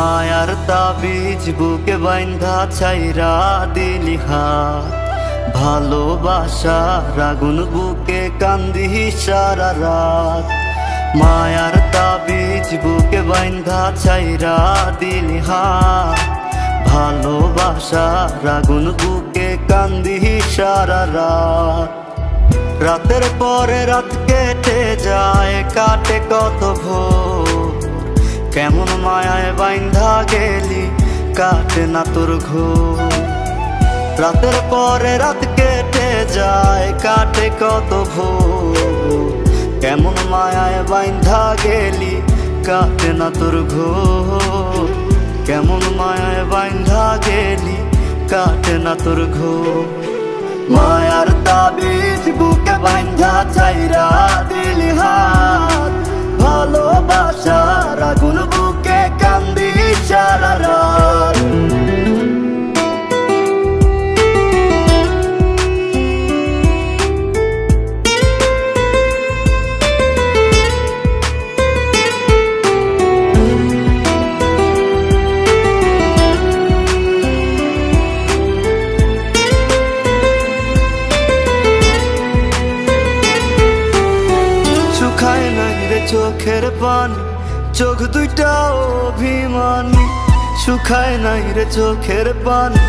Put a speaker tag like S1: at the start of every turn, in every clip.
S1: মায়ার তাবিজ বুকে বাইন্ধা ছাইরা দিলি হাত, ভালোবাসার আগুন বুকে কান্দি সারা রাত। মায়ার তাবিজ বুকে বাইন্ধা ছাইরা দিলি হাত, ভালোবাসার আগুন বুকে কান্দি সারা রাত। রাতের পরে রাত কেটে যায়, কাটে কত ভোর, কেমন মায়ায় বাইন্ধা গেলি কাটে না তোর ঘোর। রাতের পরে রাত কেটে যায়, কাটে কত ভোর, কেমন মায়ায় বাইন্ধা গেলি কাটে না তোর ঘোর। কেমন মায়ায় বাইন্ধা গেলি কাটে না তোর ঘোর। মায়ার তাবিজ বুকে বাইন্ধা ছাইরা দিলি হাত, ভালোবাসার আগুন বুকে কান্দি সারা রাত। শুকায় নাই রে চোখের পানি, চোখ দুইটা অভিমানী। শুকায় নাই রে চোখের পানি,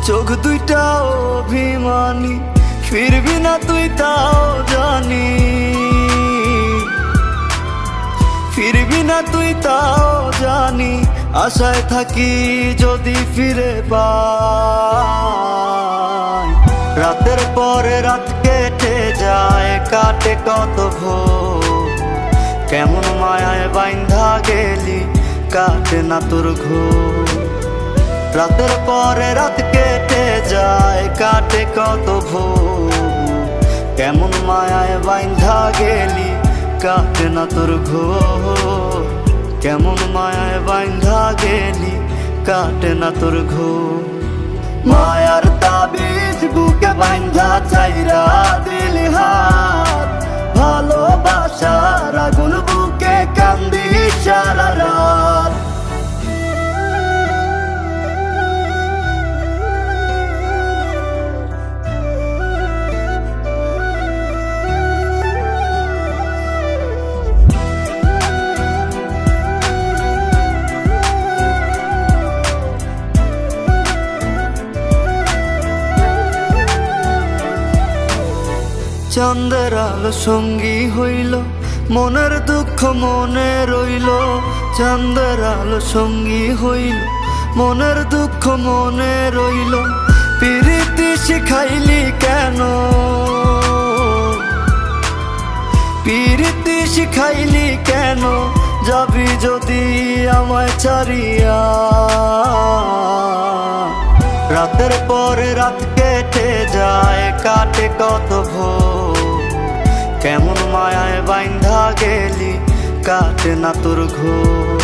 S1: চোখ দুইটা অভিমানী। ফিরবি না তুই তাও জানি, ফিরবি না তুই তাও জানি। আশায় থাকি যদি ফিরে পাই। রাতের পরে রাত কেটে যায়, কাটে কত ভোর, কেমন মায়ায় বাইন্ধা গেলি কাটে না তোর ঘোর। রাতের পরে রাত কেটে যায়, কাটে কত ভোর, কেমন মায়ায় বাইন্ধা গেলি কাটে না তোর ঘোর। কেমন মায়ায় বাইন্ধা গেলি কাটে না তোর ঘোর। মায়ার তাবিজ বুকে বাইন্ধা ছাইরা দিলি হাত, ভালোবাসার আগুন বুকে কান্দি সারা রাত। চাঁদের আলো সঙ্গী হইল, মনের দুঃখ মনে রইল। চাঁদের আলো সঙ্গী হইল, মনের দুঃখ মনে রইল। প্রীতি শিখাইলি কেন, প্রীতি শিখাইলি কেন, যাবি যদি আমায় ছাড়িয়া। রাতের পরে রাত কেটে যায়, কাটে কত ভোর, কেমন মায়ায় বাইন্ধা গেলি কাটে না তোর ঘোর।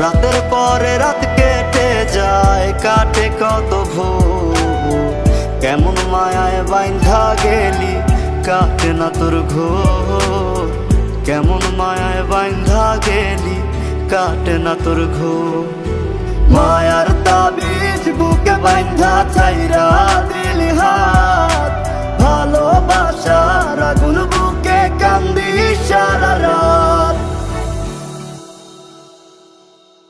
S1: রাতের পরে রাত কেটে যায়, কাটে কত ভোর, কেমন মায়ায় বাইন্ধা গেলি কাটে না তোর ঘোর। কেমন মায়ায় বাইন্ধা গেলি কাটে না তোর ঘোর। মায়ার তাবিজ বুকে বাইন্ধা ছাইরা দিলি হাত,